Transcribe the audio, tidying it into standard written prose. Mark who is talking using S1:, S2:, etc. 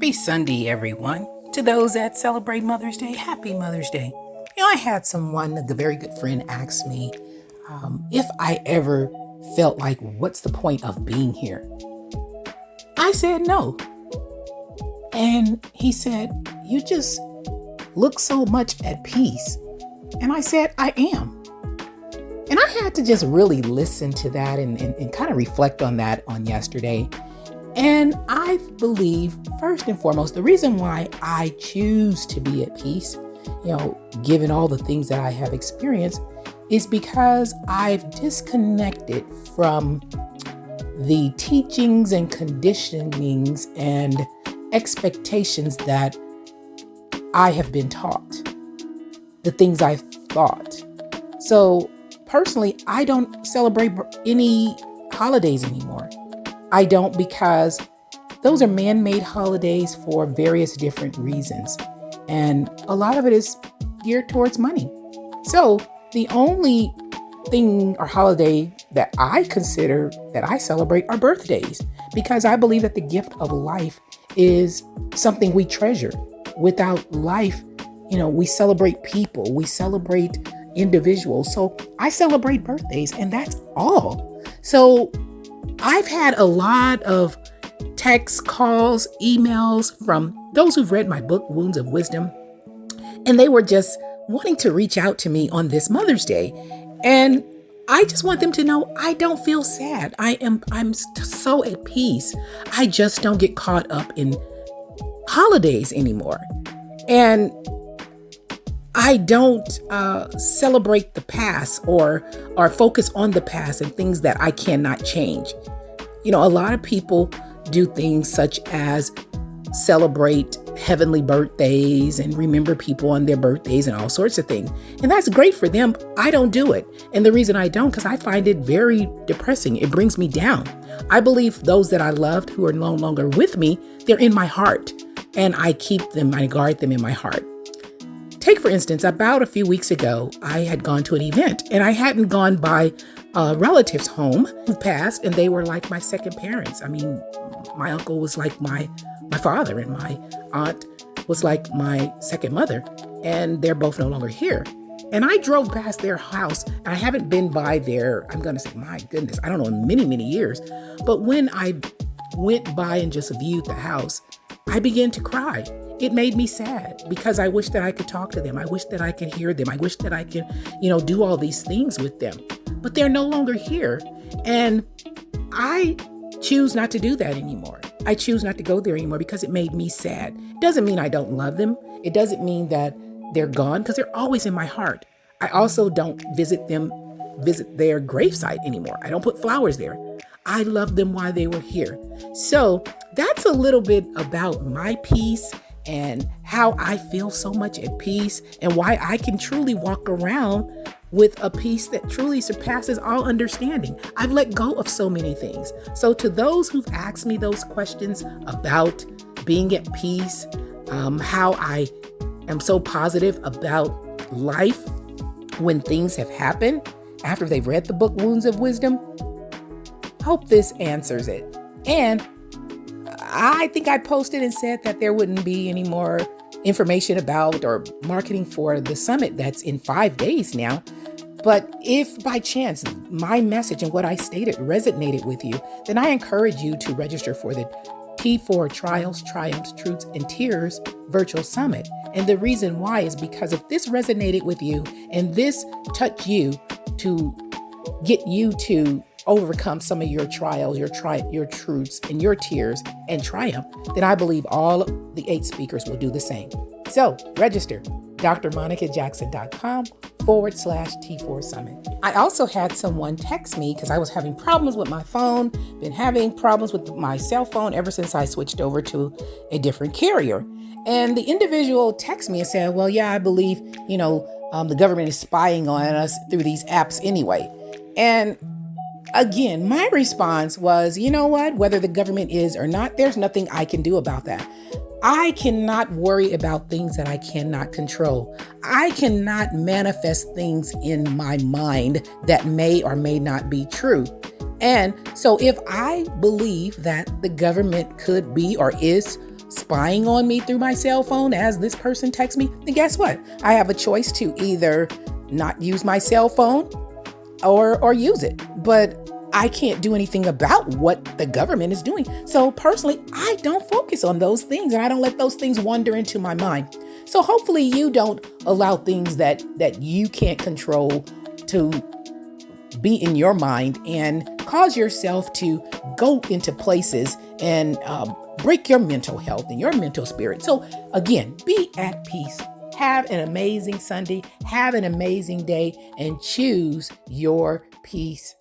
S1: Happy Sunday, everyone. To those that celebrate Mother's Day, happy Mother's Day. I had someone, a very good friend, ask me if I ever felt like, what's the point of being here? I said no. And he said, you just look so much at peace. And I said, I am. And I had to just really listen to that and kind of reflect on that on yesterday. And I believe, first and foremost, the reason why I choose to be at peace, given all the things that I have experienced, is because I've disconnected from the teachings and conditionings and expectations that I have been taught, the things I've thought. So personally, I don't celebrate any holidays anymore. I don't, because those are man-made holidays for various different reasons. And a lot of it is geared towards money. So the only thing or holiday that I consider that I celebrate are birthdays, because I believe that the gift of life is something we treasure. Without life, we celebrate people, we celebrate individuals. So I celebrate birthdays, and that's all. So I've had a lot of texts, calls, emails from those who've read my book, Wounds of Wisdom, and they were just wanting to reach out to me on this Mother's Day. And I just want them to know I don't feel sad. I'm so at peace. I just don't get caught up in holidays anymore. And I don't celebrate the past or focus on the past and things that I cannot change. A lot of people do things such as celebrate heavenly birthdays and remember people on their birthdays and all sorts of things. And that's great for them. I don't do it. And the reason I don't, because I find it very depressing. It brings me down. I believe those that I loved who are no longer with me, they're in my heart. And I keep them, I guard them in my heart. Take, for instance, about a few weeks ago, I had gone to an event, and I hadn't gone by a relative's home who passed, and they were like my second parents. I mean, my uncle was like my father, and my aunt was like my second mother, and they're both no longer here. And I drove past their house, and I haven't been by there, I'm going to say, my goodness, I don't know, in many, many years. But when I went by and just viewed the house, I began to cry. It made me sad because I wish that I could talk to them. I wish that I could hear them. I wish that I could, do all these things with them. But they're no longer here. And I choose not to do that anymore. I choose not to go there anymore because it made me sad. It doesn't mean I don't love them. It doesn't mean that they're gone, because they're always in my heart. I also don't visit their gravesite anymore. I don't put flowers there. I loved them while they were here. So that's a little bit about my peace and how I feel so much at peace, and why I can truly walk around with a peace that truly surpasses all understanding. I've let go of so many things. So to those who've asked me those questions about being at peace, how I am so positive about life when things have happened after they've read the book Wounds of Wisdom, hope this answers it. And I think I posted and said that there wouldn't be any more information about or marketing for the summit that's in 5 days now. But if by chance my message and what I stated resonated with you, then I encourage you to register for the T4 Trials, Triumphs, Truths, and Tears virtual summit. And the reason why is because if this resonated with you and this touched you to get you to overcome some of your trials, your truths, and your tears and triumph, then I believe all the 8 speakers will do the same. So register, drmonicajackson.com/T4 Summit. I also had someone text me because I was having problems with my phone, been having problems with my cell phone ever since I switched over to a different carrier. And the individual texted me and said, well, yeah, I believe, the government is spying on us through these apps anyway. And again, my response was, you know what, whether the government is or not, there's nothing I can do about that. I cannot worry about things that I cannot control. I cannot manifest things in my mind that may or may not be true. And so if I believe that the government could be or is spying on me through my cell phone as this person texts me, then guess what? I have a choice to either not use my cell phone or use it. But I can't do anything about what the government is doing. So personally, I don't focus on those things, and I don't let those things wander into my mind. So hopefully you don't allow things that you can't control to be in your mind and cause yourself to go into places and break your mental health and your mental spirit. So again, be at peace. Have an amazing Sunday. Have an amazing day and choose your peace